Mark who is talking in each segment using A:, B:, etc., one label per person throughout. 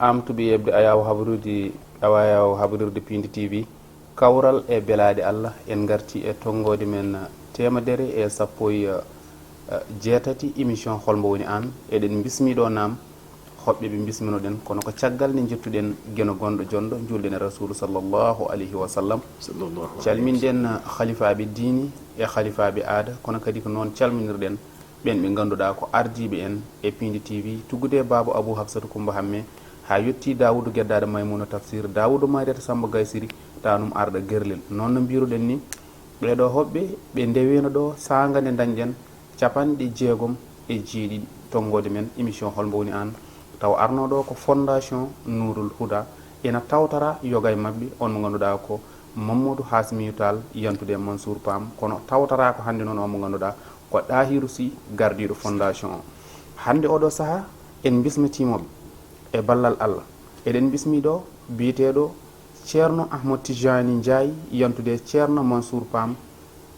A: amtuɓe yebde ayaw habrude Pindi TV kawral e belade Allah en garti e tongode men temedere e sappo e jeetati émission holmbo woni an eɗen bismiɗo nam hoɓɓe ɓe bisminoɗen kono ko caggal nde jettuɗen gueno gonɗo jonɗo julden e rasulu sallllahu alayhi wa sallam calminɗen khalifaɓe diini e khalifaɓe aada kono kadi ko noon calminirɗen ɓen ɓe ganduɗa ko ardiɓe en e Pindi TV tuggude babou Abou Hafsatou Coumba Hamme ha yetti Dawoudou Gueddade Maymouna Tafsir Dawoudou Mariata Samba Gaysiri tanum arɗa guerlel noon no mbiruɗen ni ɓeɗo hoɓɓe ɓe ndewino ɗo saga nde dañƴen 60 tongode men émission holmbo woni an taw arnoɗo ko fondation Nourul Huda ena tawtara yoga e mabɓe on mo ganduɗa ko Mamadou Hasimiou Tall yantude Mansour Pam kono tawtara ko hande noon on mo ganduɗa ko Ɗahiru Sy gardiɗo fondation o hande oɗo saaha en bismitimoɓe e ballal Allah eɗen bismiɗo biyeteɗo ceerno Ahmad Tijani Ndiaye yantude ceerno Mansour Pam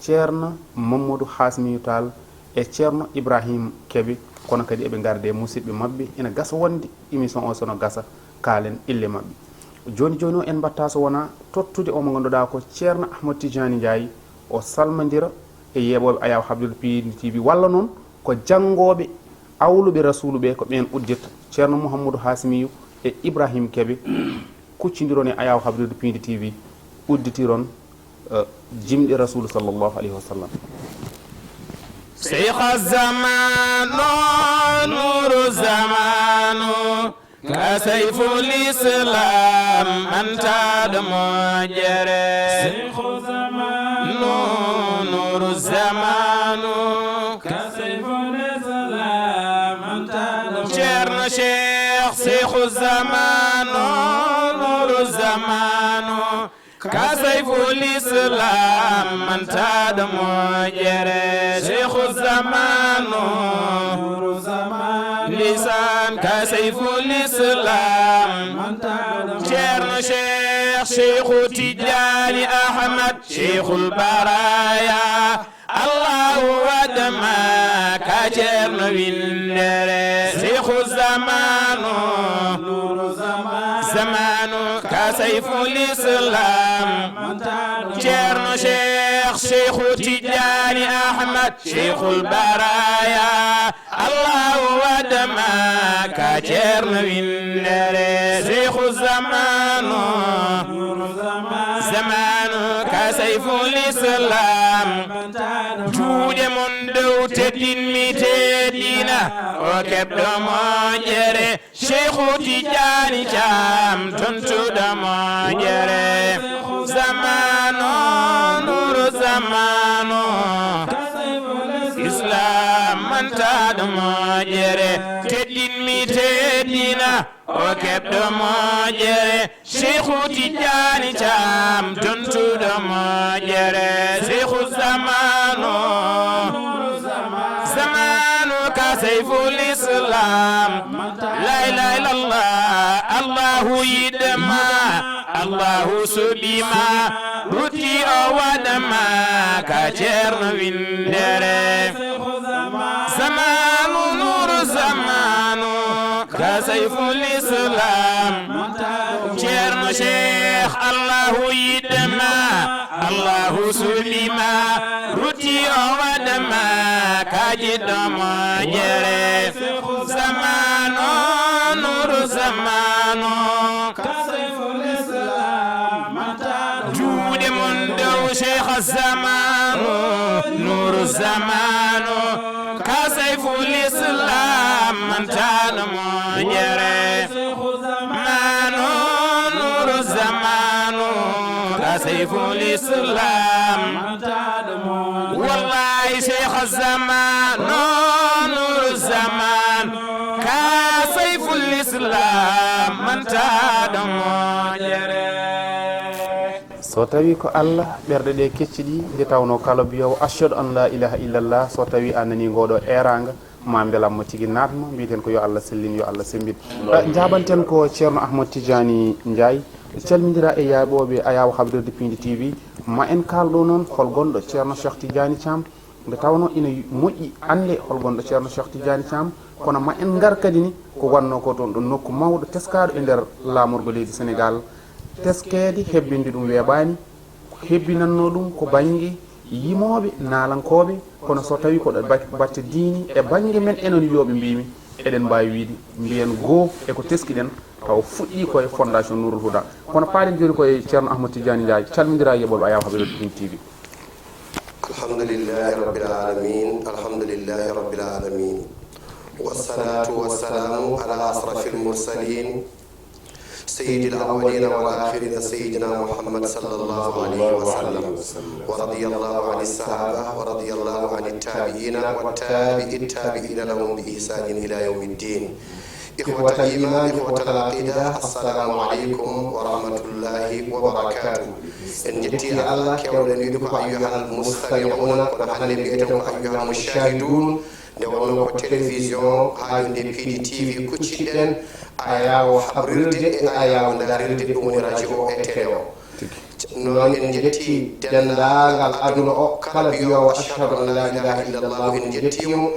A: ceerno Mamadou Hasimiou Tall e ceerno Ibrahim Kebe kono kadi eɓe garde musidɓe mabɓe ina gasa wonde émission o sono gasa kaalen ille mabɓe joni o en batta so wona tottude omo ganduɗa ko ceerno Ahmad Tijani Ndiaye o salmodira e yeɓoɓe ayaw habdude Pindi TV walla noon ko janggoɓe awluɓe rasuluɓe ko ɓen uddirta ceerno Mouhamadou Hasimiou e Ibrahim Kebe kuccidiron e ayaw habdude Pindi TV udditiron jimɗe rasulu sallllahu alayhi wa sallam
B: شيخ الزمان نور الزمان كسيف الإسلام أنت المجر شيخ الزمان نور الزمان كسيف الإسلام أنت المجر شيخ الزمان نور الزمان كسيف الإسلام من تاد مجر شيخ الزمان نور الزمان لسان كسيف الإسلام من تاد مجر شيخ تجاني أحمد شيخ البرايا الله ودما كجر نويندر شيخ الزمان نور الزمان كسيف الإسلام جرن شيخ تجاني أحمد شيخ البرايا الله ودما كجرن ويندر شيخ الزمان زمان كسيف الإسلام جود من دوت الدين ميتدينا وكبد مجري شيخ تجاني جام تنتو دمجري زمان نور زمان إسلام من تدمجري تدين ميتدينا وكبد مجري شيخ تجاني جام تنتو دمجري شيخ زمان زمان كسيف الإسلام لا إله إلا الله الله يدما الله سبيما رتي أودما كجرن ويندر زمان نور زمان كسيف الإسلام جرن شيخ الله يدما الله سبيما رتي أودما كجدما جري زمان نور زمان كسيف الإسلام جود من دو شيخ الزمان نور الزمان كسيف الإسلام من تنم جري زمان نور الزمان كسيف الإسلام والله شيخ الزمان نور الزمان كسيف الإسلام من تادم
A: so tawi ko Allah ɓerɗe ɗe kecciɗi nde tawno kala biyowo ashhadu an la ilaha illallah so tawi a nani ngoɗo eranga ma beelammo tigui natma mbiten ko yo Allah sellin yo Allah sembin jaɓanten ko ceerno Ahmad Tijani Ndiaye calmidira e yaaɓoɓe ayaw habdirde Pindi TV ma en kalɗo noon hol gonɗo ceerno Cheikh Tidiani Thiam nde tawno ina moƴƴi ande hol gonɗo ceerno Cheikh Tidiani Thiam kono ma en ngar kadi ni ko wanno ko toon ɗo nokku mawɗo teskaɗo e nder laamorgo leydi Sénégal teskede hebbinde ɗum weeɓani hebbinanno ɗum ko banggue yimoɓe naalankoɓe kono so tawi koɗo batte diini e banggue men enen wiyoɓe mbimi eɗen mbawi wiide mbiyen goho eko teskiɗen taw fuɗɗi koye fondation Nourul Houda kono paaɗen joni koye ceerno Ahmadou Tidiani Ndiaye calmodira yeɓolɓe Ayaw Habibatou Ɗin TV.
C: alhamdulillahi rabbil alamin alhamdulillahi rabbil alamin wassalatu wassalamu ala asrafil mursalin سيد الأولين والآخرين سيدنا محمد صلى الله عليه وسلم ورضي الله عن الصحابة ورضي الله عن التابعين والتابعين لهم بإحسان إلى يوم الدين. إخوة الإيمان إخوة العقيدة السلام عليكم ورحمة الله وبركاته. إن جتي الله كولن يدك أيها المستمعون ونحن بيتكم أيها المشاهدون دولنا التلفزيون هاي دي TV كتشيدن ayawo habrirde e ayawo darirde ɗum woni radio e télé o noon en jetti dendagal aduna o kala biyowo ashhadu an la ilaha illallah en jettimo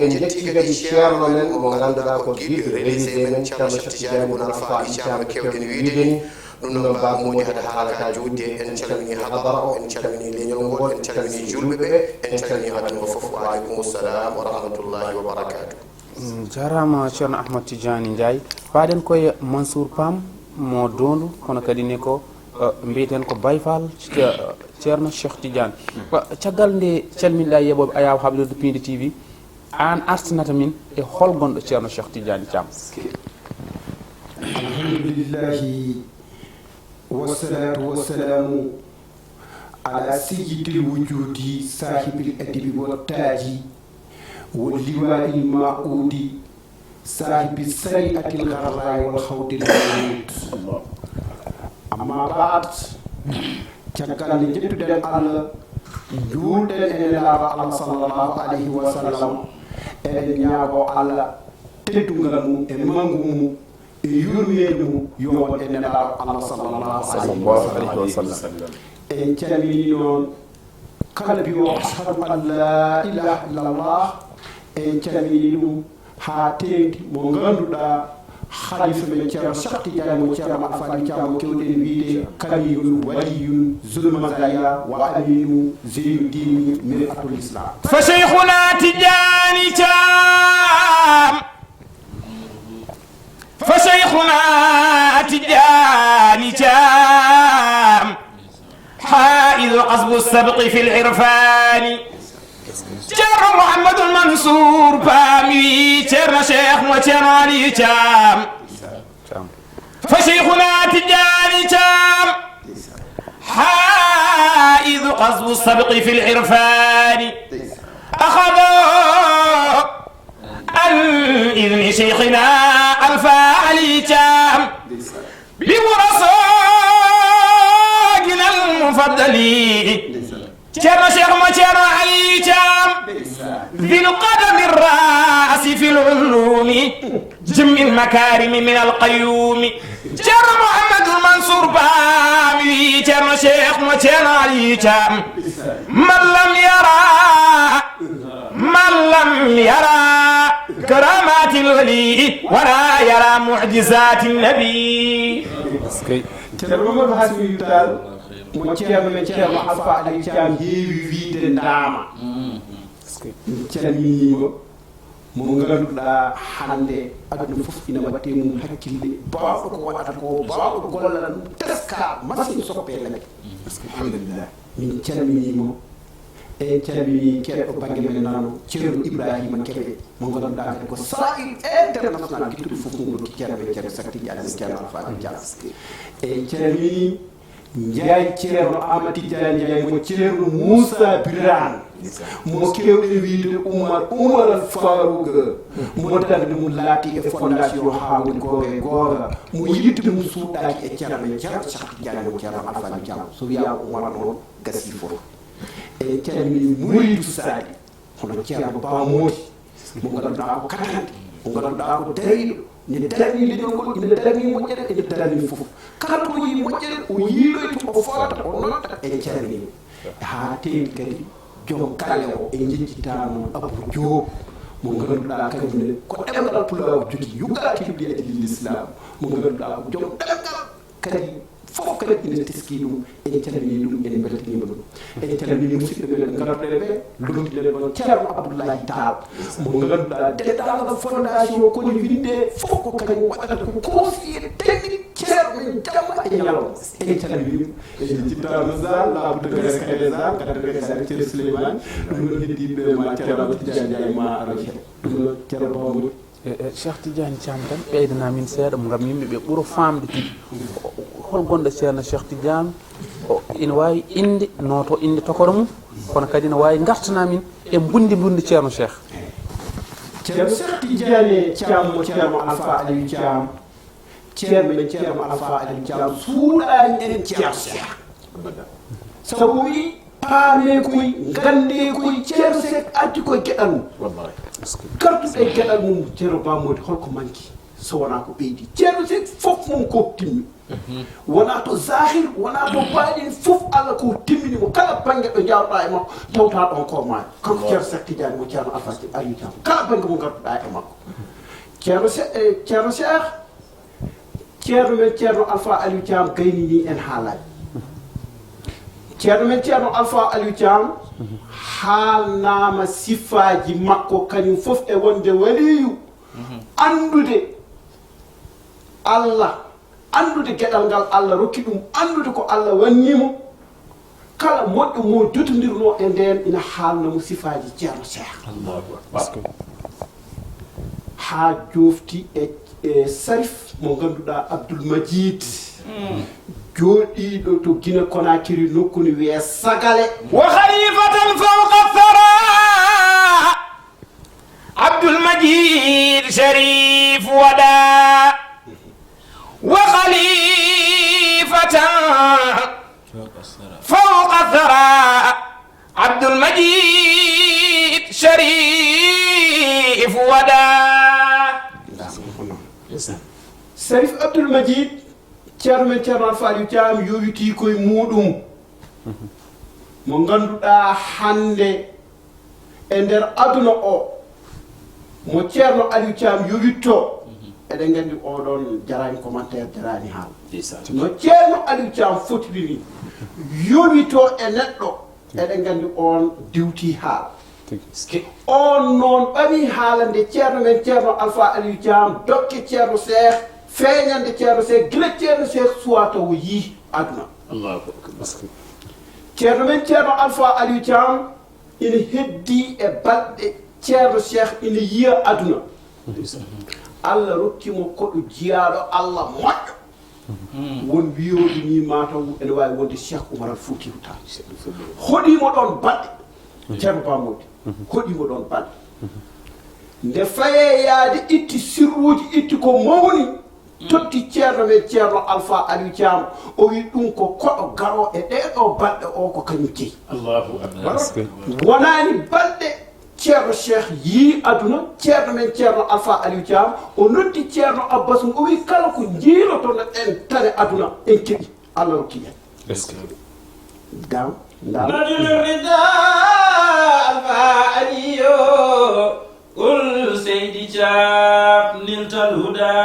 C: en jetti kadi ceerno men mo ganduɗa ko guiɗo réalisé men ceerno Cheikh Tidiane Boun Alpha icama kewɗen wiide ni ɗum noon mbamodi hade haalaka judde en calmini hadara o en calmini leñol ngol en calmini julɓe ɓe en calmini aduna foof wa aleykum salam wa rahmatullahi wa barakatuh.
A: jarama ceerno Ahmadou Tidiani Ndiaye faɗen koye Mansour Pam mo dondu kono kadi ne ko mbiyeten ko bayfal ceerno Cheikh Tidiane caggal nde calminɗa yeɓoɓe Ayaw Habibatou Ɗin TV an artinata min e hol gonɗo ceerno Cheikh Tidiane Thiam.
D: alhamdulillahi wassalatu wassalamu ala sayyidil wujudi sahibil adibi wattaji واللواء المعقود صاحب السريعة الغراء والخوض الموجود أما بعد تكال جدد الله جود الله صلى الله عليه وسلم أن يابو الله تدعو إمامه يرميه يوم أن الله صلى الله عليه وسلم إن كلمة قلبي وأشهد أن لا إله إلا الله en calmini ɗum ha tengti mo ganduɗa halifa men ceerno Cheikh Tidiane mo ceerno Alfani Thiam kewɗen wiide kamiyun waliyun zulmazaya wa aminu zeynuddin min atul islam
B: fa cheikhuna Tidiane Thiam fa cheikhuna Tidiane Thiam حائز قصب السبق في العرفان ceerno Mouhamadou Mansour Pami ceerno Cheikh mo ceerno Ali Thiam fa cheikhuna Tidiane Thiam حائز قصب السبق في العرفان أخذوا عن إذن شيخنا ألفا علي Thiam بمرصاقنا المفضلين ceerno Cheikh mo ceerno Ali Thiam ذي القدم الراس في العلوم جم المكارم من القيوم ceerno Mouhamadou Mansour Pami ceerno Cheikh mo ceerno Ali Thiam من لم يرى كرامات الولي ولا يرى معجزات النبي
D: ceerno Mamadou Hassimi Tall mo ceerno men ceerno Alpha Ali Thiam heewi wiide ndaama calminimo mo ganduɗa hande aduna fof ina watte mum hakkille bawɗo ko waɗata ko bawɗo gollal ɗum teska masine soppe lamen alhamdulillah min calminimo en calmini keɗɗo banggue men nano ceerno Ibrahima Kebe mo ganduɗa kadi ko sahil international guittuɗo fof mum ɗo ceerno men ceerno Cheikh Tidiane ceerno Alpha Ali Thiam en calmini Ndiaye ceerno Amadou Tidiane Ndiaye mo ceerno Moussa Birane mo kewɗen wiide Oumar al Farouk mo darde mum laati e fondation ha woni goto e goto mo yidde mum suuɗaki e ceerno men ceerno Cheikh Tidiane mo ceerno Alpha Ali Thiam so wiya Oumar noon gasi fof e calmini Mouridou Sadi hono ceerno Bamodi mo ganduɗa ko katante mo ganduɗa ko dariɗo ne darni leñol ngol ine darni moƴƴere ene darni fof kala to yi moƴƴere o yiiloyto o fota o nodda e calmini ha tewi kadi joom galle o e jejjita noon Abou Diop mo ganduɗa kañumne ko ɗemgal pulaw jogui yuggaki ɗi e l'islam mo ganduɗa ko joom ɗemgal kadi fof kadi ina teski ɗum ene calmini ɗum ene beltanima ɗum ene calmini musidɓe men garoɗen ɓe lomtiɗen ɗon ceerno abdoullahi tall mo ganduɗa deɗagal fondation kono winde fof ko kañum waɗata ko conseillé technique ceerno men jamma e ñalawma ene calmini ɗum ene jittano sal laabude gaskade sal gadade sare ceerno souleymane ɗum ɗon heddiɓe ma ceerno abou tidiane diaye ma aroje ɗum ɗon ceerno babamoudi
A: Cheikh Tidiane Thiam tan ɓeydana min seeɗa ngam yimɓe ɓe ɓuuro famde tigi hol gonɗo ceerno Cheikh Tidiane ina wawi inde noto inde tokoro mum kono kadi ne wawi gartana min e bundi ceerno Cheikh
D: Cheikh Tidiane Thiam mo ceerno Alpha Aliou Thiam ceerno men ceerno Alpha Aliou Thiam suuɗani en ceerno Cheikh sabu wi paame koye gande koye ceerno Cheikh addi koye gueɗal mum gartuɗe e gueɗal mum ceerno Bamodi holko manki so wona ko ɓeydi ceerno Cheikh fof mum ko timmi wona to zahir wona to baɗin fof Allah ko timminimo kala banggue ɗo jawɗa e makko tawta ɗon ko maayo kanko ceerno Cheikh Tidiane mo ceerno Alpha Aliou Thiam kala banggue mo gartuɗa e makko ceerno Cheikh ceerno men ceerno Alpha Aliou Thiam gaynini en haalaji ceerno men ceerno Alpha Aliou Thiam haalnama sifaji makko kañum fof e wonde waliyu andude Allah andude gueɗal ngal Allah rokki ɗum andude ko Allah wannimo kala moƴƴo mo jotodirno e nden ina haalnamo sifaji ceerno Cheikh ha jofti e Sarif mo ganduɗa Abdoul Majid jooɗiɗo to Guinée Conakry nokkuni wiye Sagale
B: wa khalifatan fawqa thara Abdoul Majid Sharif wada wa khalifatan fawqa thara Abdoul Majid Sharif wada
D: Sarif Abdoul Majid ceerno men ceerno Alpha Aliou Thiam yowiti koye muɗum mo ganduɗa hande e nder aduna o mo ceerno Aliou Thiam yowitto eɗen gandi oɗon jarani commentaire jarani haal no ceerno Aliou Thiam fotirini yowito e neɗɗo eɗen gandi on diwti haal on noon ɓami haalande ceerno men ceerno Alpha Aliou Thiam dokke ceerno Cheikh feeñande ceerno Cheikh gila ceerno Cheikh suwa taw yii aduna ceerno men ceerno Alpha Aliou Thiam ina heddi e balɗe ceerno Cheikh ina yiya aduna Allah rokkimo koɗo jiyaɗo Allah moƴƴo won wiyoɓe ni mataw ene wawi wonde Cheikh Oumar Al Foutiyou Tall hoɗimo ɗon balɗe ceerno Bamodi hoɗimo ɗon balɗe nde faye yaade itti sirruji itti ko mawni totti ceerno men ceerno Alpha Aliou Thiam o wi ɗum ko koɗo garo e ɗeɗo balɗe o ko kañum jeeyi wonani balɗe ceerno Cheikh yii aduna ceerno men ceerno Alpha Aliou Thiam o noddi ceerno Abbas o wi kala ko jiilotono en tane aduna en keeɓi Allah rokki en dam
B: رجل الرداء Alpha Aliou قل سيدي جاب نلت الهدى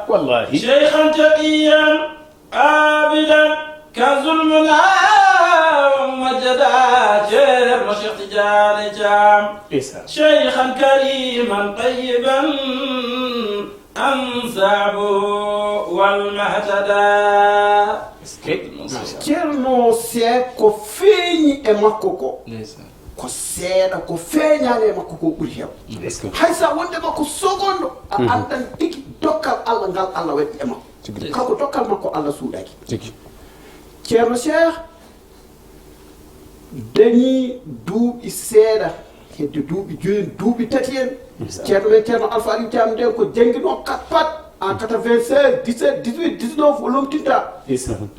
B: والله شيخا تقيا عابدا كنز المنى ومجدا جير وشيخ تجاري جام شيخا كريما طيبا أنسابه والمهتدى
D: ceerno Cheikh ko feeñi e makko ko seeɗa ko feeñaani e makko ko ɓuri heew hay sa wonde makko seconde a andan tigi dokkal Allah ngal Allah waɗi e makko kanko dokkal makko Allah suuɗaki ceerno Cheikh dañi duuɓi seeɗa hedde duuɓi joyi duuɓi tati en ceerno men ceerno Alpha Aliou Thiam nden ko janngino pat en 96 17 18 19 o lomtinta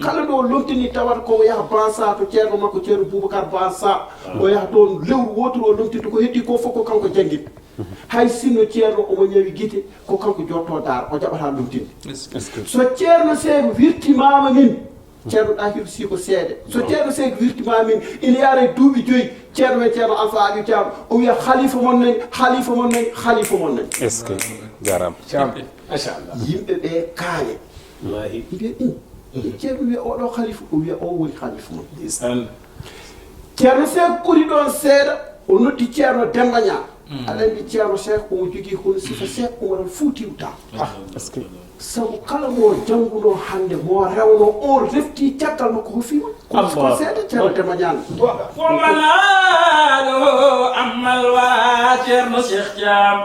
D: kala ɗo lomtini tawata ko yaha Bansa to ceerno makko ceerno Boubacar Bansa o yaha toon lewru wotoro o lomtinta ko heddi ko fof ko kanko janngin hay sinno ceerno omo ñawi guite ko kanko jotto dar o jaɓata lomtinde so ceerno Cheikh wirtimama min ceerno ɗakiru si ko seede so ceerno Cheikh wirtimama min ina yaara duuɓi joyi ceerno Alpha Aliou Thiam o wiya halifa mon nani
A: est ce que jarama
D: Thiam machallah yimɓe ɓe kaañe wallahi mbiya ceerno wiya oɗo halifa o wiya o woni halifa mon ceerno Cheikh ɓuri ɗon seeɗa o noddi ceerno Demba Niang aɗa andi ceerno Cheikh omo jogii hono sifa Cheikh Oumar Foutiyou Tall
A: est ce que
D: sabu kala mo jannguno hannde mo rewno on refti caggal makko ho fiima ko seeɗa ceerno Demba Niang
B: fomanaɗo ammal wa ceerno Cheikh Thiam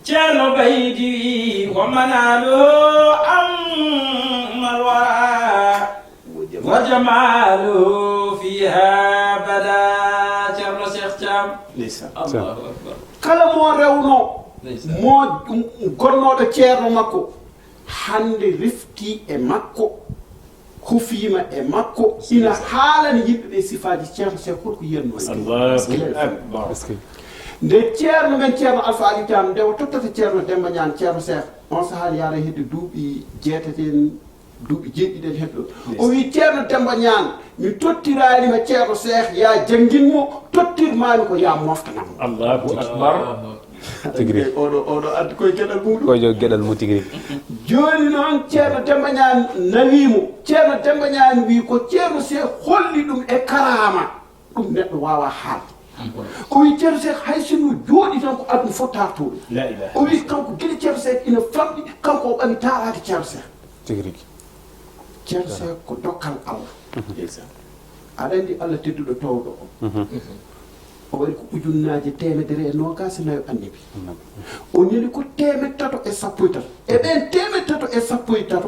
B: ceerno Baydi womanaɗo ammal wa wa jamalu fiha bada ceerno Cheikh Thiam Allahu akbar
D: kala mo rewno mo gonnoɗo ceerno makko hande refti e makko hufiima e makko ina haalani yimɓe ɓe sifaji ceerno Cheikh holko yiyatno nde ceerno men ceerno Alpha Aliou Thiam nde o tottata ceerno Demba Niang ceerno Cheikh on sahaa yaara hedde duuɓi jeetaten duuɓi jeɗɗiɗen hedɗo o wi ceerno Demba Niang mi tottiranima ceerno Cheikh ya jangguinmo tottirmami ko ya moftanam
B: Allahu akbar
A: tigri
D: oɗo addi koye gueɗal muɗum
A: koye gueɗal mo tigri
D: joni noon ceerno Demba Niang nawimo ceerno Demba Niang wi ko ceerno Cheikh holli ɗum e karama ɗum neɗɗo wawa haalde o wi ceerno Cheikh hay sino jooɗi tan ko aduna fottartoɗo o wi kanko gueɗe ceerno Cheikh ina famɗi kanko o ɓami tarade ceerno Cheikh
A: tigri
D: ceerno Cheikh ko dokkal Allah aɗa andi Allah tedduɗo towɗo o waɗi ko ujunnaje 129 annabi o ñeli ko 313 e ɓen 313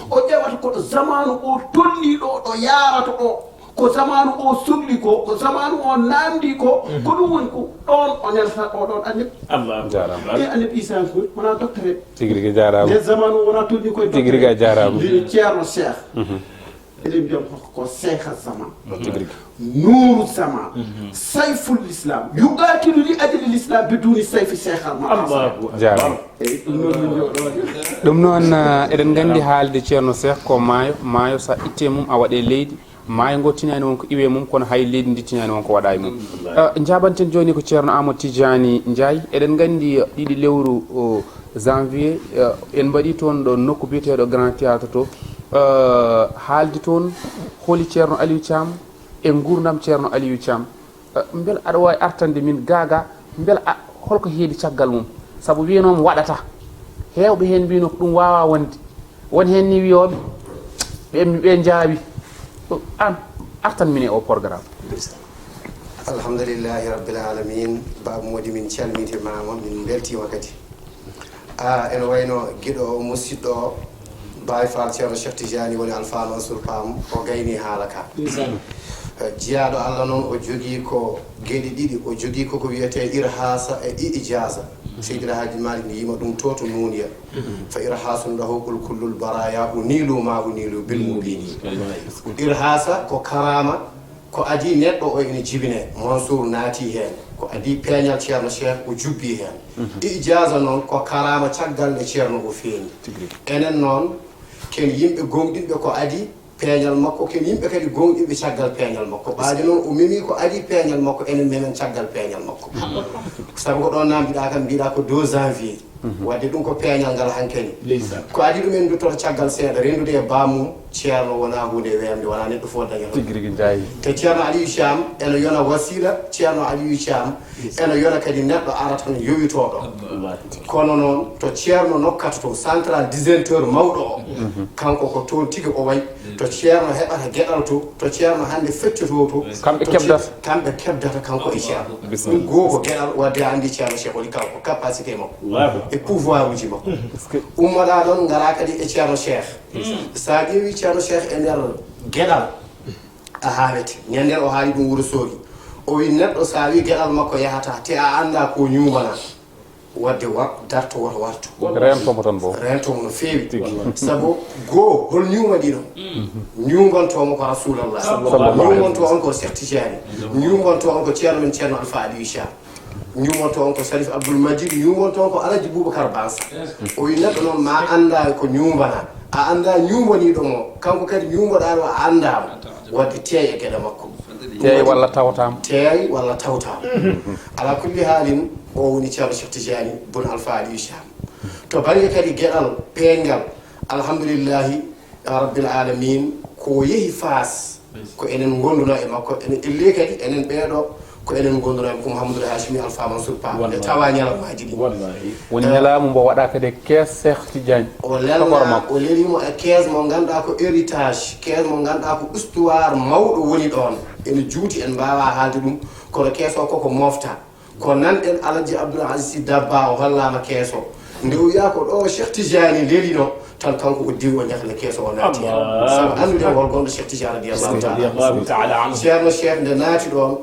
D: o ƴewata koɗo zamanu o tolniɗo ɗo yarata ɗo ko zamanu o sohli ko zamanu o namdi ko ɗum woni ko ɗon o nelata oɗon annabi
B: Allah
A: jarama
D: e annabi Isa ko wona docteur en
A: tigri jarama
D: nde zamanu wona tolni koye
A: tigri jarama
D: mbimi ceerno Cheikh eɗen mbiyam ko seeha zaman
A: tigri
D: nuru zaman sayful l'islam yuqatilu li ajli l'islam biduni sayfi seehal ma
A: jarama
D: eyyi ɗum noon min joɗo
A: ɗum noon eɗen gandi haalde ceerno Cheikh ko maayo sa itte mum a waɗe leydi maayo ngo tinani won ko iwe mum kono hay leydi ndi tinani won ko waɗa e mum jabanten joni ko ceerno Amadou Tidiani Ndiaye eɗen gandi ɗiɗi lewru janvier en mbaɗi toon ɗo nokku biyeteɗo Grand Théâtre to haaldi toon hooli ceerno Aliou Thiam e gurdam ceerno Aliou Thiam beela aɗa wawi artande min gaga beela holko heedi caggal mum saabu wiyanomo waɗata hewɓe hen mbino ko ɗum wawa wonde won hen ni wiyoɓe ɓe jaawi an artan min e o programme
C: alhamdulillahi rabbil alamin baba modi min calmitimama min beltima kadi ene wayno guiɗo musidɗo o Baye Fall ceerno Cheikh Tidiani woni Alpha Mansour Pam o gayni haala ka jiyaɗo Allah noon o jogui ko gueɗe ɗiɗi o jogui koko wiyete irhasa e ijaza Seydina Hadji Malick ne yima ɗum to nuniya fa irhasun lahu kullul baraya unilu ma unilu bil mubini irhasa ko karama ko adi neɗɗo o ene jibine Mansour naati hen ko adi peñal ceerno Cheikh o jubbi hen ijaza noon ko karama caggal nde ceerno o feeñi enen noon ken yimɓe gonɗinɓe ko adi peñal makko ken yimɓe kadi gonɗinɓe caggal peñal makko ɓaade noon o mimi ko adi peñal makko enen memen caggal peñal makko sabu ko ɗon namdiɗa kam mbiɗa ko 2 janvier wadde ɗum ko peñal ngal hankkeni ko adi ɗumen duttoto caggal seeɗa rendude e bamum ceerno wona hunde wemde wona neɗɗo fo dañata
A: tigui jayi
C: te ceerno Aliou Thiam ene yona wasila ceerno Aliou Thiam ene yona kadi neɗɗo arata no yowitoɗo kono noon to ceerno nokkata to central disenteur mawɗo o kanko ko toon tigui o wayi to ceerno heɓata gueɗal to ceerno hande feccoto to kamɓe kebdata kanko e ceerno ɗum goho ko gueɗal wadde andi ceerno Cheikh woni kanko capacité makko e pouvoir uji makko ummoɗa ɗon gara kadi e ceerno Cheikh sa ƴeewi ceerno Cheikh e nder gueɗal a haalete ñanden o haali ɗum Wourossogui o wi neɗɗo sa wi gueɗal makko yahata te a anda ko ñumana wadde darto woto warto
A: rentomo tan bo
C: rentomo no feewi saabu goho hol ñuma ɗino ñumantomo ko rasulallah ñumanto on ko Cheikh Tidiani ñumanto on ko ceerno men ceerno Alpha Aliou Thiam ñumanto on ko Salif Abdoul Majid ñumanto on ko Alaji Boubacar Bansa o wi neɗɗo noon ma anda ko ñumana a anda ñumaniɗo mo kanko kadi ñumoɗaɗo a andama wadde teeye gueɗe makko
A: teey walla tawtama
C: teey walla tawtama ala kulli haalin o woni ceerno Cheikh Tidiane Boun Alpha Aliou Thiam to banggue kadi gueɗal peengal alhamdoulillahi rabbil alamin ko yeehi Fass ko enen gonduno e makko enen elle kadi enen ɓeeɗo ko enen gonduno e ko Mouhamadoul Hachimi Alpha Mansour Pa e tawa ñalawmaji ɗi
A: woni ñalamu mbo waɗa kadi e kees Cheikh Tidiane
C: o lelna o lelimo e kees mo ganduɗa ko héritage kees mo ganduɗa ko histoire mawɗo woni ɗon ene juuti en mbawa haalde ɗum kono kees o koko mofta ko nanɗen Alaji Abdoul Aziz Sy Dabba o hollama kees o nde o wiya ko ɗo Cheikh Tidiane lelino tan kanko o diw o ñahle kees o naati hen sabu andude hol gonɗo Cheikh Tidiane radiyallahu taala anhu ceerno Cheikh nde naati ɗon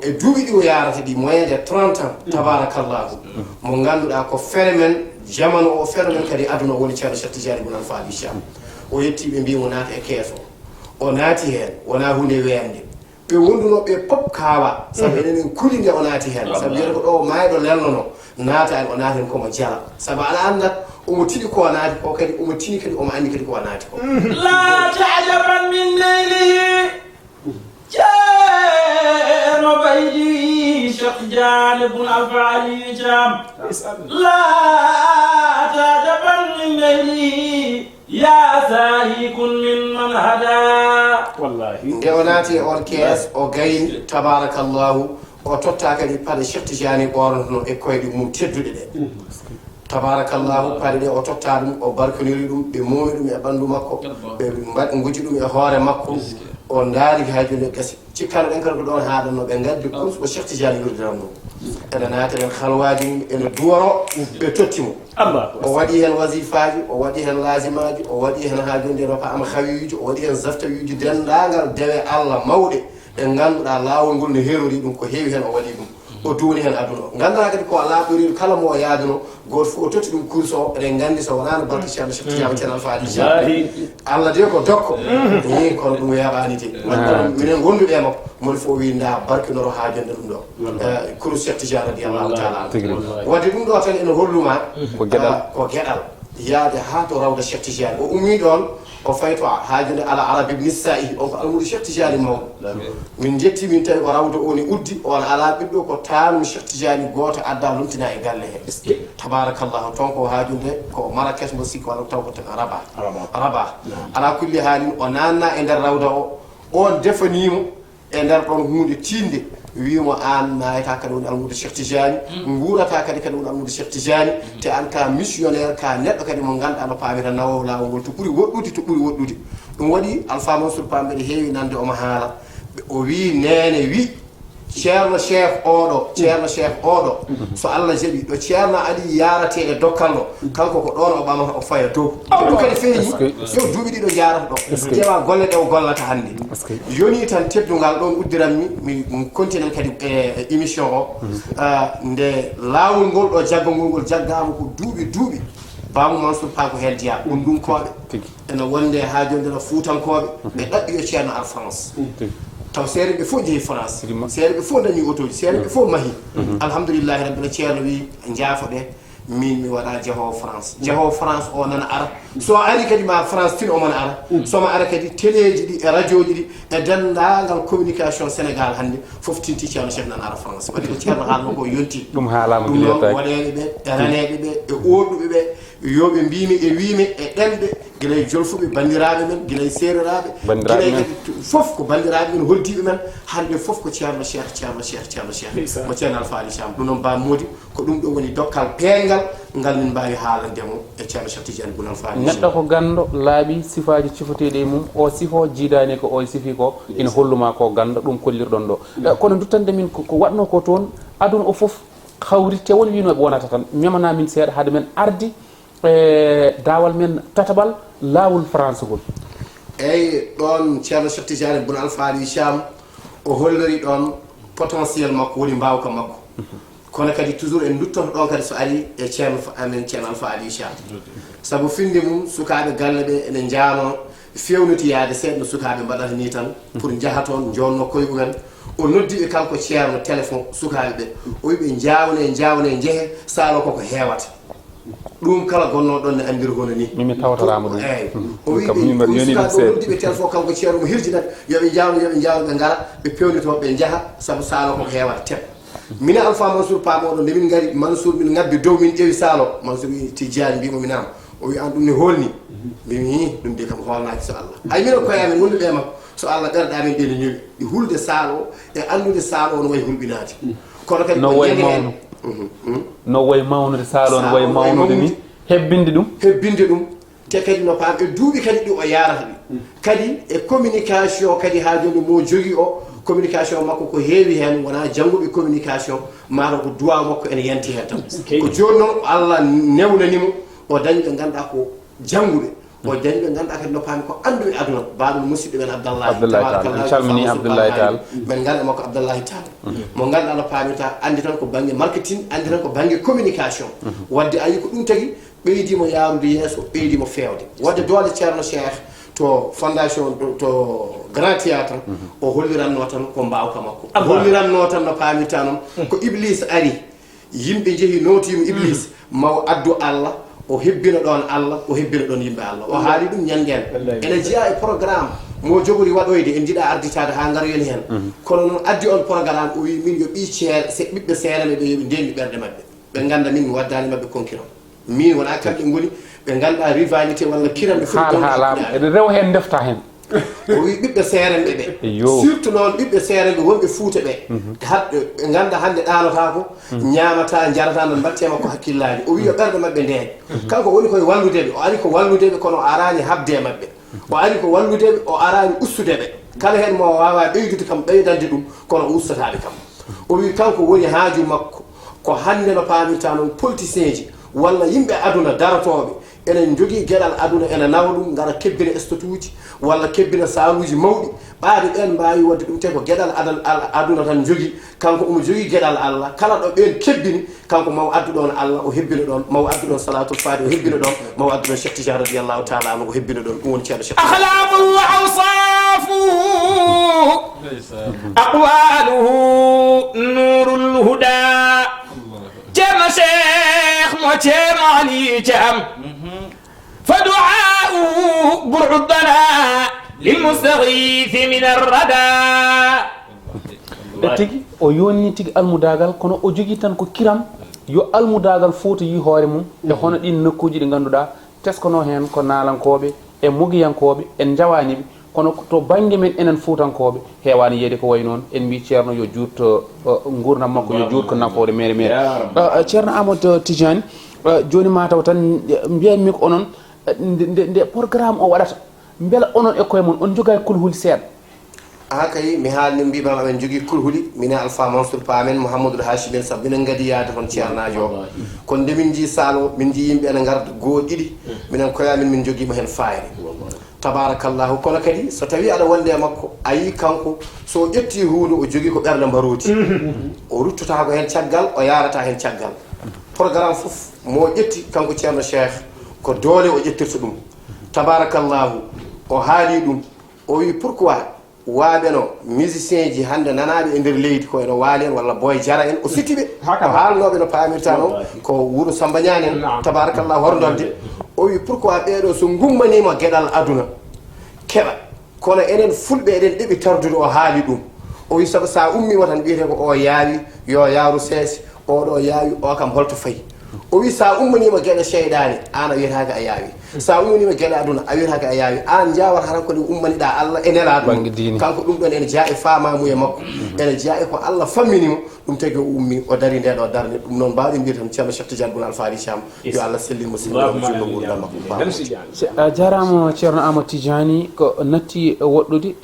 C: e duuɓi ɗi o yarata ɗi moyen de 30 ans tabarakallahu mo ganduɗa ko phénomène jamanu o phénomène kadi aduna woni ceerno Cheikh Tidiane Boun Alpha Aliou Thiam o yetti ɓe mbimo naata e kees o naati hen wona hunde wende ɓe wondunoɓe pop kaawa sabu enen kuli nde o naati hen sabu wiyata ko ɗo mayɗo lelnono naata en o naati hen komo jala sabu aɗa anda omo tiɗi ko naati ko kadi omo tini kadi omo andi kadi ko naati ko
B: la tajaban min naylihi ceerno baydi Cheikh Tidiane Boun Alpha Aliou Thiam la tajaban min naylihi ya sahi kun min man hada wallahi
C: nde o naati e on kees o gayni tabarakallahu o totta kadi paɗe Cheikh Tidiane ɓornotono e koyɗe mum tedduɗe ɗe tabarakallahu paɗe ɗe o totta ɗum o barkoniri ɗum ɓe momi ɗum e ɓandu makko ɓe guji ɗum e hoore makko o daari ha joni gasi cikkano ɗen kadi ko ɗon haɗanno ɓe gaddi kurs ko Cheikh Tidiane yurdiranno ene naata en halwaji mum ene duworo ɓe tottimo o waɗi hen wasifaji o waɗi hen lasimaji o waɗi hen ha joni ɗo ko ama hawiji o waɗi hen zaftawiji dendagal dewe Allah mawɗe ɗe ganduɗa lawol ngol ne herori ɗum ko heewi hen o waɗi ɗum o duuni hen aduna o gandana kadi ko laaɓɗoriɗo kala mo o yaaduno goto fof o totti ɗum course o eɗen gandi so wonano barke ceerno Cheikh Tidiane ceerno Alpha Aliou Thiam Allah de ko dokko ni kono ɗum yaɓani de minen gonduɓe makko moni fof wi nda barkinoro ha jonde ɗum ɗo course Cheikh Tidiane radiyallahu taala wadde ɗum ɗo tan ene holluma ko gueɗal yaade ha to rawda Cheikh Tidiane o ummi ɗon o fayto ha jonde ala arabi nisa'i on ko almudo Cheikh Tidiane mawɗo min jetti min tawi o rawda o ni uddi on ala ɓiɗɗo ko tanum Cheikh Tidiane goto adda lumtina e galle he tabarakallahu ton ko ha jonde ko Marrakech mo sikki walla taw ko tan Rabat ala kulli halin o nanna e nder rawda o on defanimo e nder ɗon hunde tinde wimo an nayata kadi woni almudo Cheikh Tidiane guurata kadi woni almudo Cheikh Tidiane te an ka missionnaire ka neɗɗo kadi mo ganduɗa no pamita nawo lawol ngol to ɓuuri woɗɗude ɗum waɗi Alpha Mansour Pa mbeɗe heewi nande omo haala o wi nene wi ceerno cheikh oɗo so Allah jaɓi ɗo ceerno Ali yarate e dokkalɗo kanko ko ɗon o ɓamata o faya dow ɗum kadi feeñi yo duuɓi ɗiɗo jarata ɗo ƴeewa golle ɗe o gollata hannde yoni tan teddugal ɗon uddiranmi min continuen kadi e émission o nde laawol ngol ɗo jaggol ngol jaggama ko duuɓi Bamou Mansour Pa ko hen jeeya ɓundunkoɓe ene wonde ha jonde no fuutankoɓe ɓe ɗaɓɓi yo ceerno ar France taw seere ɓe fof jeehi France seere ɓe fof dañi auto ji seere ɓe fof mahi alhamdoulillahi rabbil ceerno wi jaafo ɗe min mi waɗa jeehowo France o nana ara so ari kadi ma France tin omona ara soma ara kadi téléji ɗi e radio ji ɗi e dendagal communication Sénégal hannde fof tinti ceerno Cheikh nana ara France waɗi ko ceerno haalno ko yonti
A: ɗum haalama
C: ɗum noon waɗeɓe ɓe e raneɓe ɓe e oɗuɓe ɓe yoɓe mbimi e wiimi e ɗemɓe guilay jolfuɓe bandiraɓe men guilay sereraɓe guilay kadi fof ko bandiraɓe men hoddiɓe men hande fof ko ceerno Cheikh mo ceerno Alpha Aliou Thiam ɗum noon Ba Mody ko ɗum ɗo woni dokkal peengal ngal min mbawi haalandemo e ceerno Cheikh Tidiane Boun Alpha Aliou Thiam
A: neɗɗo ko ganndo laaɓi sifaji cifoteɗi e mum o sifo jiidani ko o sifi ko ina holluma ko ganndo ɗum kollirɗon ɗo kono duttande min ko waɗno ko toon aduna o fof hawri te woni winoɓe wonata tan memana min seeɗa haade men ardi e dawal men tataɓal laawol France gol
C: eyyi ɗon ceerno Cheikh Tidiane Boun Alpha Aliou Thiam o hollori ɗon potentiel makko woni mbawka makko kono kadi toujours en duttoto ɗon kadi so ari e ceerno amen ceerno Alpha Aliou Thiam saabu finde mum sukaɓe galle ɓe ene jaano fewnotoyade seeɗa no sukaɓe mbaɗata ni tan pour jaaha toon jonno koyemumen o noddiɓe kanko ceerno téléphone sukaɓe ɓe o wiɓe jawne jeehe saalo koko heewata ɗum kala gonnoɗo ɗon ne anndiri hono ni
A: mimi tawtarama ɗum
C: eyyi o wi
A: numéro yoni ɗum
C: ɗo noddiɓe téléphone kanko ceerno mo hirjinat yoɓe jawno ɓe ngara ɓe pewnito ɓe jaaha saabu saalo koko heewata teɓ mine Alpha Mansour pamoɗo nde min gari Mansour min ngabbi dow min ƴeewi saalo Mansour wi Tidiani mbimo minama o wi an ɗum ne holni mbimi ɗum de kam holnaki so Allah hay mino koyamen wonduɓe makko so Allah ɓerɗamin ɗe ne ñowi ɗi hulde saalo e andude saalo o no wayi hulɓinade kono kadi
A: no way mawnu no way mawnude saalo no way mawnude ni hebbinde ɗum te kadi no paam e duuɓi kadi ɗi o yarata ɗi kadi e communication kadi ha joni mo jogui o communication makko ko heewi hen wona jannguɓe communication mata ko duwaw makko ene yanti hen tan ko joni noon Allah newnanimo o dañi ɓe ganduɗa ko jannguɓe o dañi ɓe ganduɗa kadi no paami ko anduɓe aduna baɗum musidɗo men Abdoullahi calmini Abdoullahi Tall
C: men ganda makko Abdoullahi Tall mo ganduɗa no paami ta andi tan ko banggue marketing andi tan ko banggue communication wadde ayi ko ɗum tagui ɓeydimo yarude yeeso ɓeydimo fewde wadde doole ceerno Cheikh to fondation to grand théâtre o holliranno tan ko mbawka makko holliranno tan no paamita noon ko Iblis ari yimɓe jeehi nootimo Iblis maw addu Allah o hebbina ɗon Allah o hebbina ɗon yimɓe Allah o haali ɗum ñanden ene jeeya e programme mo jogori waɗoyde en jiiɗa arditade ha garoyen hen kono noon addi on programme o wi min yo ɓiɓɓe seereɓe ɓe yoɓe ndendi ɓerde mabɓe ɓe ganda min mi waddani mabɓe concurrent min wona kamɓe goni ɓe ganduɗa rivalité walla kiranɓe
A: haalhaalaɓe rew hen defta hen
C: o wi ɓiɓɓe seerenɓe ɓe surtout noon ɓiɓɓe seerenɓe wonɓe Fuuta ɓe ɓe ganda hande ɗanota ko ñamata jarata no mbattema ko hakkillaji o wi yo ɓerde mabɓe ndeeƴa kanko woni koye walludeɓe o ari ko walludeɓe kono o arani habde mabɓe o ari ko walludeɓe o arani ustudeɓe kala hen mo wawa ɓeydude kam ɓeydande ɗum kono o ustataɓe kam o wi kanko woni haaju makko ko hande no pamirta noon politicien ji walla yimɓe aduna darotoɓe enen jogui gueɗal aduna ene nawa ɗum gara kebbina statut uji walla kebbina saaluji mawɗi ɓaade ɓen mbawi wadde ɗum te ko gueɗal aduna tan jogui kanko omo jogui gueɗal Allah kala ɗo ɓen kebbini kanko maw addu ɗon Allah o hebbina ɗon maw addu ɗon salatul fati o hebbina ɗon maw addu ɗon Cheikh Tidiane radiyallahu taala anhu o hebbina ɗon ɗum woni ceerno Cheikh
B: akhlaqu wa awsafu aqwaluhu nurul huda ceerno Cheikh mo ceerno Ali Thiam فدعاؤه برعدنا للمستغيث من الردى
A: tigi o yonni tigi almudagal kono o jogi tan ko kiram yo almudagal Fuuta yi hoore mum e hono ɗin nokkuji ɗi ganduɗa teskono hen ko naalankoɓe e mugiyankoɓe en jawaniɓe kono to banggue men enen Fuutankoɓe hewani yeede ko way noon en mbi ceerno yo juutto gurdam makko yo juut ko nafoore mere mere ceerno Amadou Tidiani joni mataw tan mbiyanmi ko onon nde programme o waɗata beela onon e koye mon on joga kulhuli seeɗa
C: kay mi haalni mbimam amen jogui kulhuli minen Alpha Mansour paamen Mouhamadoul Hachim en saabu minen gadi yaade toon ceernajo o kono nde min jii saalo min jii yimɓe ene garda goho ɗiɗi minen koyamin min joguima hen fayre tabarakallahu kono kadi so tawi aɗa wonde e makko a yi kanko so ƴetti hunde o jogui ko ɓerde mbarodi o ruttata ko hen caggal o yarata hen caggal programme foof mo ƴetti kanko ceerno Cheikh ko doole o ƴettirta ɗum tabarakallahu o haali ɗum o wi pourquoi waaɓeno musicien ji hande nanaɓe e nder leydi ko eno waali en walla Boy Jara en o sittiɓe o haalnoɓe no pamirta no ko wuuro Samba Ñaan en tabarakallahu horndolde o wi pourquoi ɓeɗo so gummanima gueɗal aduna keɓa kono enen fulɓe eɗen ɗeɓi tardude o haali ɗum o wi saabu sa ummima tan wiyete ko o yaawi yo yaaru seese oɗo yaawi o kam holto fayi o wi sa ummanima gueɗe cheyɗani an a wiyetake a yaawi sa ummanima gueɗe aduna a wiyetake a yaawi an jawat haran ko nde ummaniɗa Allah e nela ɗum kanko ɗum ɗon ene jaa e famamuye makko ene jaa e ko Allah famminimo ɗum tagi o ummi o dari ndeɗo darde ɗum noon mbawɗe mbiyata tan ceerno Cheikh Tidiane Boun Alpha Ali Thiam yo Allah sellimo sellimo jullo gurdam makko
A: jarama ceerno Amadou Tidiani ko natti woɗɗude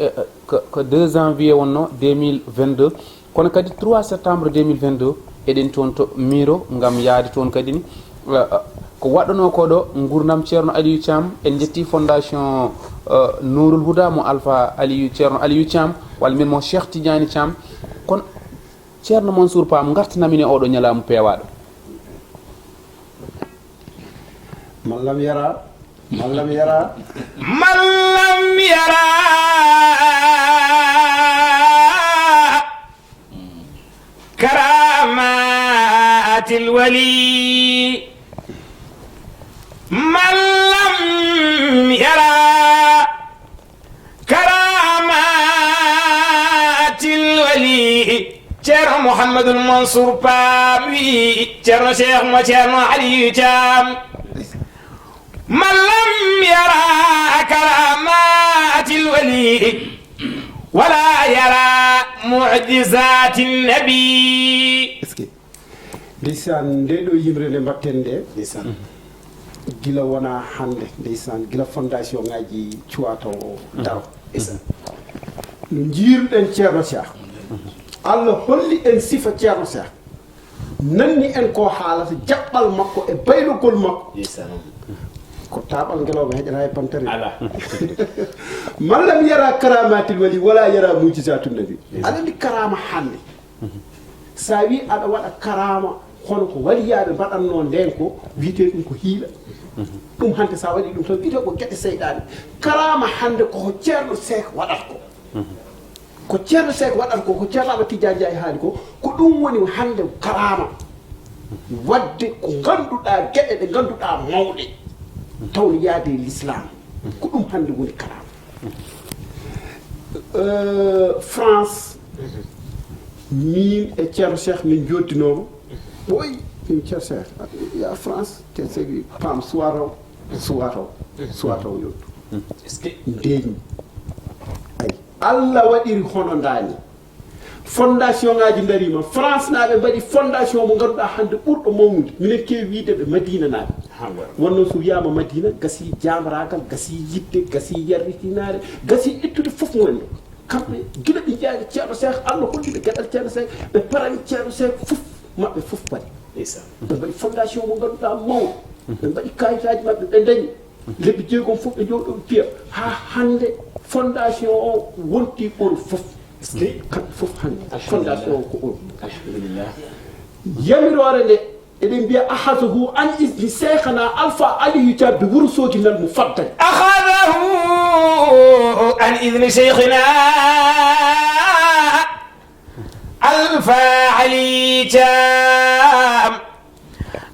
A: ko 2 janvier wonno 2022 kono kadi 3 septembre 2022 eɗen toon to miro gam yaade toon kadi ni ko waɗɗano ko ɗo gurdam ceerno Aliou Thiam en jetti fondation Nourul Huda mo Alpha Aliou ceerno Aliou Thiam walla min mo Cheikh Tidiani Thiam kono ceerno Mansour Pam gartanamin e oɗo ñalamu peewaɗo
D: mallam yara mallam yara
B: mallam yara كرامات الولي يرى كرامات الولي شيخ محمد المنصور بامي شيخ شيخ ما شيخ علي تام من لم يرى كرامات الولي ولا يرى معجزات النبي.
D: ndeysaan nde ɗo yimre nde mbatten nde ndeysaan gila wona hannde ndeysaan gila fondation ngaji cuwata o daro ndeysaan no jiiruɗen ceerno Cheikh Allah holli en sifa ceerno Cheikh nanni en ko haalata jaɓɓal makko e baylugol makko ko taɓal ngeloɓe heƴata e pantere man lam yara karamatil wali wala yara mujisatu nabi aɗa andi karama hannde sa wi aɗa waɗa karama hono ko waliyaɓe mbaɗanno nden ko wiyete ɗum ko hiila ɗum hande sa waɗi ɗum tan wiyete ko gueɗe seyɗani karama hande koko ceerno Seck waɗata ko ceerno Seck waɗata ko ceerno Amadou Tidiane Ndiaye haali ko ɗum woni hande karama wadde ko ganduɗa gueɗe ɗe ganduɗa mawɗe tawno yaade l'islam ko ɗum hande woni karama France min e ceerno Cheikh min joddinoma ɓoy min ceerno Cheikh ya France te segi pam suwataw yottu ndeeñi ay Allah waɗiri hono ndani fondation ngaji darima France naaɓe mbaɗi fondation mo ganduɗa hande ɓurɗo mawnude minen kewi wiideɓe Madina naaɓe wonno so wiyama Madina gasi jamragal gasi yidde gasi yarritinare gasi ittude foof gonɗo kamɓe guila ɗi jaari ceerno Cheikh Allah holliɓe gueɗal ceerno Cheikh ɓe parani ceerno Cheikh fof maɓɓe fof paɗi ɓe mbaɗi fondation mo ganduɗa mawɗo ɓe mbaɗi kayitaji maɓɓe ɓe dañi lebbi jeegom fof ɓe jowɗoɓe piya ha hande fondation o wonti on fof kamɓe fof hande fondation o ko on alhamdulillah yamirore nde eɗen mbiya ahasahu an isni cheikhana Alpha Aliou Thiam bi Wourossogui nal mo faddani
B: أخذه عن إذن شيخنا ألفا علي تام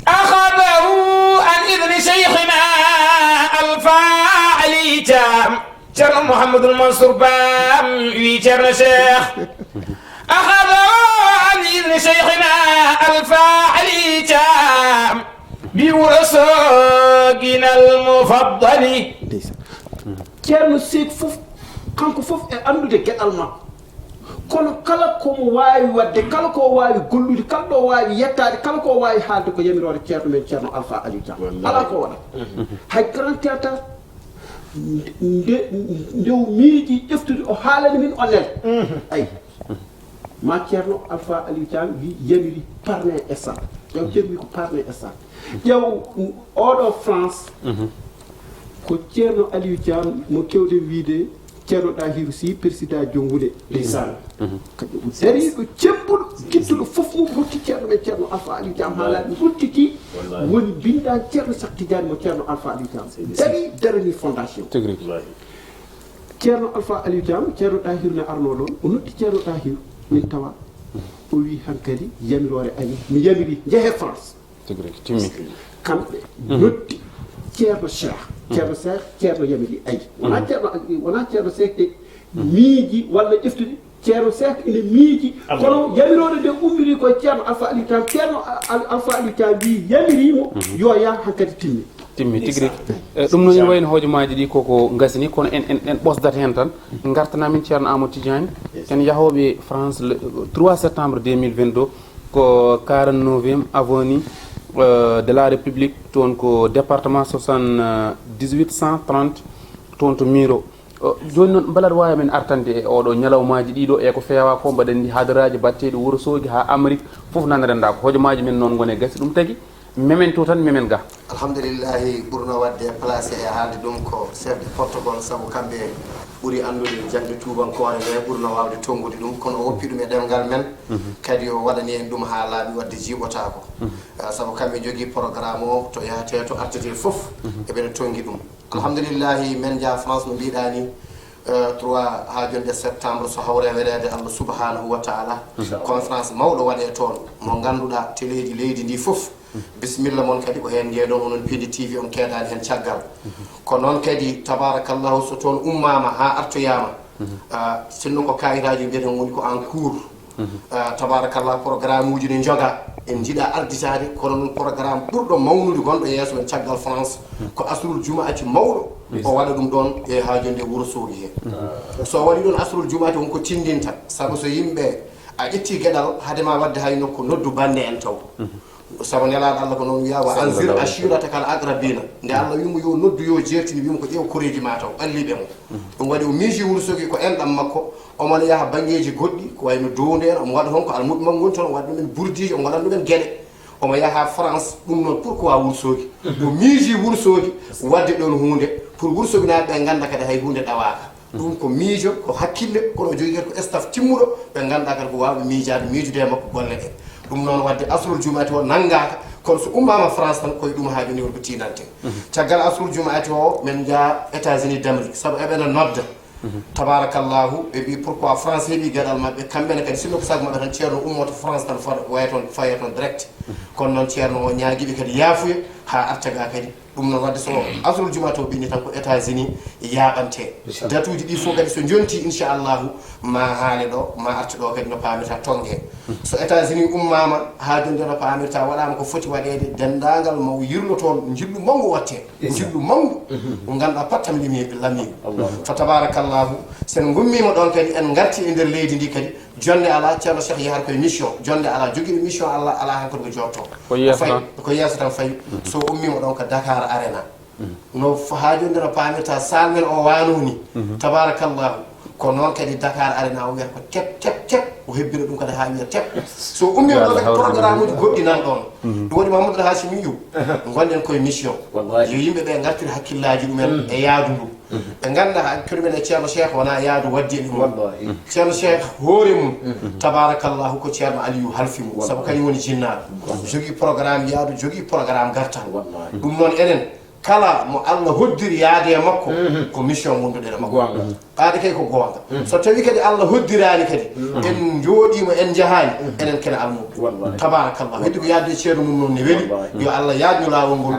B: أخذه عن إذن شيخنا ألفا علي تام شرنا محمد المنصور بام ويشرنا شيخ أخذه عن إذن شيخنا ألفا علي تام بورسوغنا المفضل
D: ceerno Seck fof kanko fof e andude gueɗal makko kono kala komo wawi wadde kala ko wawi gollude kala ɗo wawi yettade kala ko wawi haalde ko yamirore ceerno men ceerno Alpha Aliou Thiam ala ko waɗat hay grand théâtre ndew miiji ƴeftude o haalani min o nel ayi ma ceerno Alpha Aliou Thiam wi yamiri parne estat ƴew ceerno wi ko parne estat ƴew oɗo France ko ceerno Aliou Thiam mo kewde wiide ceerno Dahirou Sy président jongude ndeysaan kadi o dariɗo cembuɗo kittuɗo fof mum rutti ceerno men ceerno Alpha Aliou Thiam haalaɓe ruttiti woni bindan ceerno Cheikh Tidiane mo ceerno Alpha Aliou Thiam darani fondation ceerno Alpha Aliou Thiam ceerno Dahirou ne arno ɗon o notti ceerno Dahirou min tawa o wi hankkadi yamirore ari mi yamiri jeehe France kamɓe notti ceerno Cheikh ceerno yamiri ayi wona ceerno Seck de miiji walla ƴeftude ceerno Seck ene miiji kono yamirode nde ummiri koye ceerno Alpha Aliou Thiam ceerno Alpha Aliou Thiam wi yamirimo yo ya hankkadi timmi
A: tigui ɗum noon ene wayno hoojomaji ɗi koko gasini kono en ɓosdat hen tan gartanamin ceerno Amadou Tidiane en yahoɓe France le 3 septembre 2022 ko 49e avenue de la République toon ko département 78 toon to Miro joni noon mbaɗaɗa wawi men artande e oɗo ñalawmaji ɗiɗo e ko feewa ko mbaɗen ndi hadaraji batteɗi Wourossogui ha Amérique foof nanrenda ko hojomaji men noon gone gasi ɗum tagui memen to tan memen ga
C: alhamdulillahi ɓurno wadde placé e haalde ɗum ko chef de protocole saabu kamɓe ɓuuri andude jangde tubankore nde ɓurno wawde tongude ɗum kono o woppi ɗum e ɗemgal men kadi o waɗani en ɗum ha laaɓi wadde jiiɓotako saabu kamɓe jogui programme o to yahate to artete foof eɓene tongi ɗum alhamdulillahi men jaa France no mbiɗa ni 3 ha jonde septembre so hawre weɗede Allah subhanahu wa taala conférence mawɗo waɗe toon mo ganduɗa téléji leydi ndi foof bisimilla mon kadi ko hen jeeɗon onon Pidi TV on keedani hen caggal ko noon kadi tabarakallahu so toon ummama ha artoyama sinno ko kayitaji mbiyeten woni ko en cours tabarakallah programme uji ne joga en jiiɗa arditade kono noon programme ɓurɗo mawnude gonɗo yeeso men caggal France ko asrul jumaati mawɗo o waɗa ɗum ɗon e ha jonde Wourossogui he so waɗi ɗon asrul jumaati wonko tindinta saabu so yimɓe a ƴetti gueɗal hadema wadde hay nokku noddu bande en taw sabu nelaɗo Allah ko noon wiya wa anzir ashirataka al aqrabina nde Allah wimo yo noddu yo jertini wimo ko ƴeew koreji ma taw ɓalliɓe mo ɗum waɗi o miiji Wourossogui ko enɗam makko omon yaha banggueji goɗɗi ko wayno dowde en omo waɗa toon ko almuɓe makko goni toon omo waɗa ɗumen bourdiji omo waɗan ɗumen gueɗe omo yaha France ɗum noon pourquoi Wourossogui o miiji Wourossogui wadde ɗon hunde pour Wourossogui naaɓe ɓe ganda kadi hay hunde ɗawaka ɗum ko miijo ko hakkille kono o jogui kadi ko staff timmuɗo ɓe ganduɗa kadi ko wawɓe miijade miijude e makko golle ɗe ɗum noon wadde asrul jumaati o nanngaka kono so ummama France tan koye ɗum ha joni wonko tinante caggal asrul jumaati o min jaa États-Unis d'Amérique saabu eɓene nodda tabarakallahu ɓe mbi pourquoi France heeɓi gueɗal mabɓe kamɓene kadi sinno ko sago mabɓe tan ceerno ummoto France tan waya toon faye toon direct kono noon ceerno o ñaaguiɓe kadi yaafuya ha artaga kadi ɗum noon wadde so asrul jumaati o ɓinni tan ko États-Unis yaaɓante datuji ɗi fof kadi so jonti inchallahu ma haale ɗo ma arta ɗo kadi no paamirta tongue so États-Unis ummama ha jonde no paamirta waɗama ko foti waɗede dendagal maw yirlo toon jillu mawgu watte jillu mawgu mo ganduɗa pattam lamiɗo fa tabarakallahu sen gummima ɗon kadi en garti e nder leydi ndi kadi jonde ala ceerno Cheikh yahata koye mission jonde ala joguiɗo mission Allah ala hen koɗo jotto ko yeeso tan fayi so ummima ɗon ko Dakar Arena no ha jonde no paamirta sal men o wanoni tabarakallahu ko noon kadi Dakar Arena o wiyata ko tep o hebbino ɗum kadi ha wiya tep so ummima ɗo kadi programme uji goɗɗi nan ɗon ɗum waɗi Mamadou Hachimiyu gonɗen koye mission yo yimɓeɓe gartir hakkillaji ɗumen e yaadu ndu ɓe ganda hakkiɗe men e ceerno Cheikh wona yaadu waddi e ɗum ceerno Cheikh hoore mum tabarakallahu ko ceerno Aliou halfi mum saabu kañum woni jinnaɗo jogui programme yaadu jogui programme gartan ɗum noon enen kala mo Allah hoddiri yaade e makko ko mission wonduɗen e makko ɓaade kay ko gonga so tawi kadi Allah hoddirani kadi en jooɗima en jahani enen kene almuɓe tabarakallah heddi ko yaade ceerno mum noon ne weeli yo Allah yaajnu lawol ngol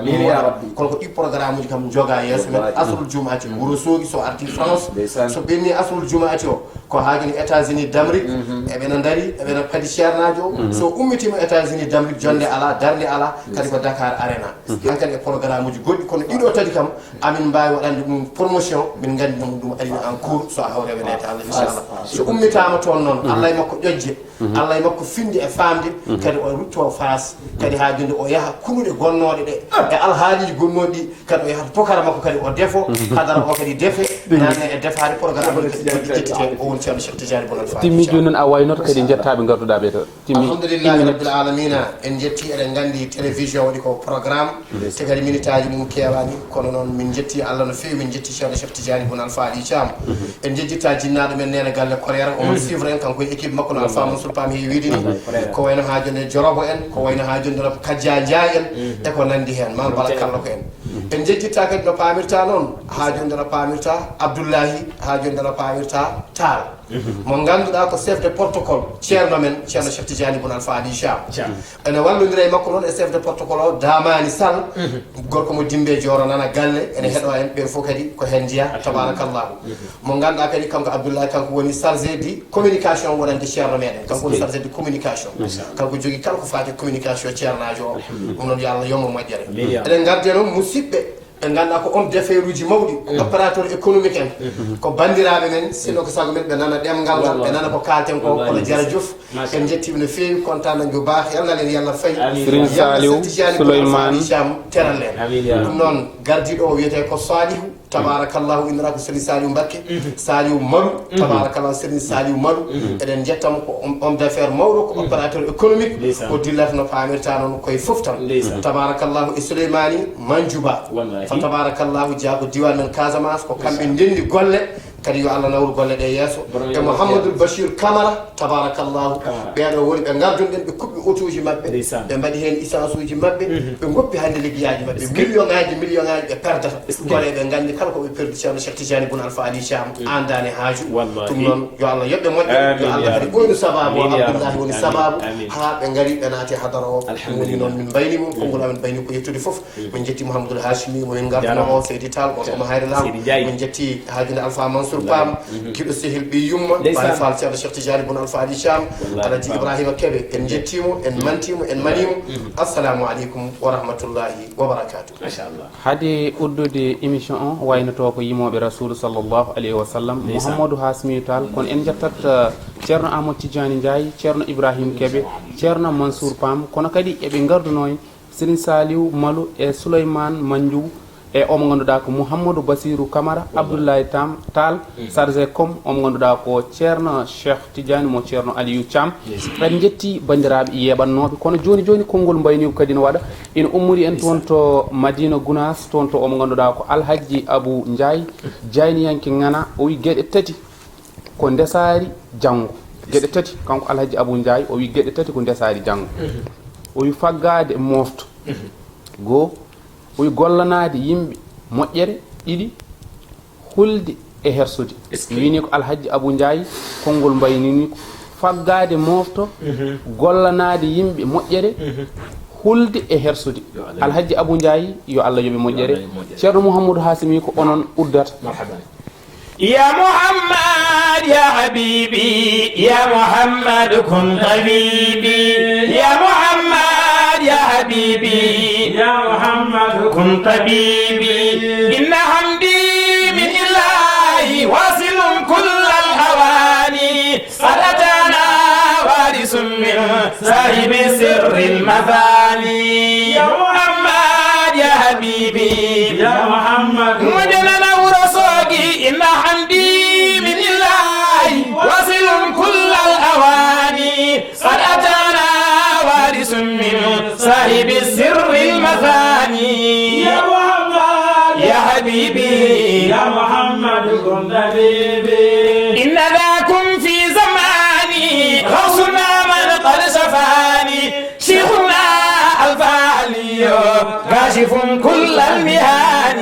C: kono ko ɗi programme uji kam joga yeeso men asrul jumaati Wourossogui so arti France so ɓenni asrul jumaati o ko haajoni États-Unis d'Amérique eɓena daari eɓena paadi ceernaji o so ummitima États-Unis d'Amérique jonde ala darde ala kadi ko Dakar Arena hankkadi e programme uji goɗɗi kono ɗiɗo tati kam amin mbawi waɗande ɗum promotion min gandi ɗum ari en cours so a hawre wenede Allah inchallah so ummitama toon noon Allah e makko ƴoƴje Allah e makko finde e famde kadi o rutto face kadi ha jonde o yaha kunuɗe gonnoɗe ɗe e alhaaliji gonnoɗi ɗi kadi o yahata tokara makko kadi o defo hadara o kadi defe nanne e defade programme kadi ƴettite o woni ceerno Cheikh Tidiane Bounal Fall
A: timmi joni noon a waynoto kadi jettaɓe garduɗaɓe to timmi
C: alhamdulillahi rabbil alamina en jetti eɗen gandi télévision waɗi ko programme te kadi minute aji mum kewani kono noon min jetti Allah no fewi min jetti ceerno Cheikh Tidiane Bounal Fall Thiam en jejjitta jinnaɗo men nene galle Koryera omon suivre en kanko e équipe makko no Alpha Mansour Pam heewi wiide ni ko wayno ha jonde Jorobo en ko wayno ha jonde Kadja Ndiaye en e ko nandi hen Mame Bala Kallo ko en jejjitta kadi no pamirta noon ha jonde no pamirta Abdoullahi ha jonde no pamirta Tall mo ganduɗa ko chef de protocole ceerno men ceerno Cheikh Tidiane Bounal Fall Thiam ene wallodira e makko noon e chef de protocole o Damani Sall gorko mo dimbe joro nana galle ene heeɗo en ɓen fof kadi ko hen jiya tabarakallahu mo ganduɗa kadi kanko Abdoullahi kanko woni chargé de communication wonande ceerno meɗen kanko woni chargé de communication kanko jogui kala ko fati communication ceernajo o ɗum noon yo Allah yommo moƴƴere eɗen garde noon musidɓe ɓe ganduɗa ko on d'affaire uji mawɗi opérateur économique en ko bandiraɓe men sinno ko sago men ɓe nana ɗemgal ngal ɓe nana ko kalten ko kono Diara Diouf en jettiɓe no fewi contant nañu baax yalngal en yallah fayi
A: Serigne Saliou Souleymane
C: teral en ɗum noon gardiɗo o wiyete ko Salihu tabarakallahu innira ko Serigne Saliou Mbacké Saliou Madou tabarakallahu Serigne Saliou Madou eɗen jettamo ko homme d'affaire mawɗo ko opérateur économique o dillata no pamirta noon koye foof tan tabarakallahu e Souleymani Mandiouba fa tabarakallahu jaa ko diwan men Casamance ko kamɓe ndendi golle kadi yo Allah nawru golle ɗe yeeso e Mouhamadoul Bachir Camara tabarakallahu ɓeɗo woni ɓe gardunɗen ɓe kuɓɓi auto uji maɓɓe ɓe mbaɗi hen essence uji maɓɓe ɓe goppi hande ligguiyaji maɓɓe million ngaji ɓe perdata gole ɓe gandi kala koɓe perdi ceerno Cheikh Tidiane Boun Alpha Ali Thiam andani haaju ɗum noon yo Allah yoɓɓe moƴƴe yo Allah kadi ɓoynu sababu o Abdoullahi woni sababu ha ɓe gari ɓe naati hadara o ɗum woni noon min bayni mum konngol amen bayni ko yettude foof min jetti Mouhamadoul Hachimi momin garduno o Seydi Tall on omo hayre law min jetti hajinde Alpha Mansour Pam kiɗo sehil ɓi yumma Baye Fall ceerno Cheikh Tidiane Boun Alpha Ali Thiam Alaji Ibrahima Keɓe en jettimo en mantimo en manimo assalamu aleykum wa rahmatullahi wa barakatuh
B: machallah
A: hade uddude émission o waynoto ko yimoɓe rasulu sallllahu alayhi wa sallam Mouhamadou Hasimi Tall kono en jettat ceerno Amadou Tidiani Ndiaye ceerno Ibrahima Keɓe ceerno Mansour Pam kono kadi eɓe garduno Serigne Saliou Malou e Souleymane Mandiou e omo ganduɗa ko Mouhamadou Bassirou Camara Abdoulaye Tall chargé comme omo ganduɗa ko ceerno Cheikh Tidiane mo ceerno Aliou Thiam en jetti bandiraɓe yeɓannoɓe kono joni konngol mbayni kadi ne waɗa ina ummori en toon to Madina Gounass toon to omo ganduɗa ko Alhaji Abou Ndiaye jayniyanke ngana o wi gueɗe tati ko ndesari janggo gueɗe tati kanko Alhaji Abou Ndiaye o wi gueɗe tati ko ndesari janggo o wi faggade mofto goo o wi gollanade yimɓe moƴƴere ɗiɗi hulde e hersude wini ko Alhaji Abou Ndiaye konngol mbaynini ko faggade mofto gollanade yimɓe moƴƴere hulde e hersude Alhaji Abou Ndiaye yo Allah yoɓe moƴƴere ceerno Mouhamadou Hasimi ko onon uddata
B: يا محمد يا حبيبي يا محمد كن طبيبي يا محمد يا حبيبي يا محمد كن طبيبي إن حمدي من الله واصل كل الأواني قد أتانا وارث من صاحب سر المثاني يا محمد يا حبيبي يا محمد مجننا ورسوكي إن حمدي من الله واصل كل الأواني قد أتانا وارث من صاحب السر المثاني يا محمد يا حبيبي يا محمد كن حبيبي إن ذاكم في زماني غوصنا من قد شفاني شيخنا الفعلي كاشف كل المهان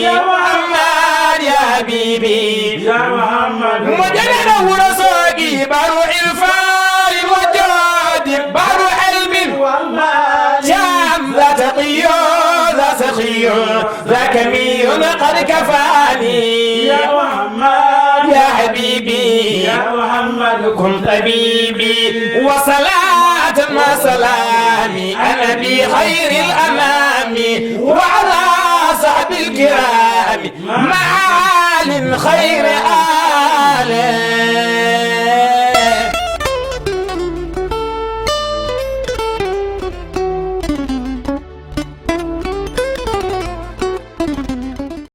B: يا محمد يا حبيبي يا محمد مجنن ورسوكي بارو الفار الوجود بارو علم جام ذا تقي ذا سخي ذا كمي قد كفاني يا محمد يا حبيبي يا محمد كن طبيبي وصلاة ما سلامي أنا بخير الأنام وعلى صحب الكرام معال خير آل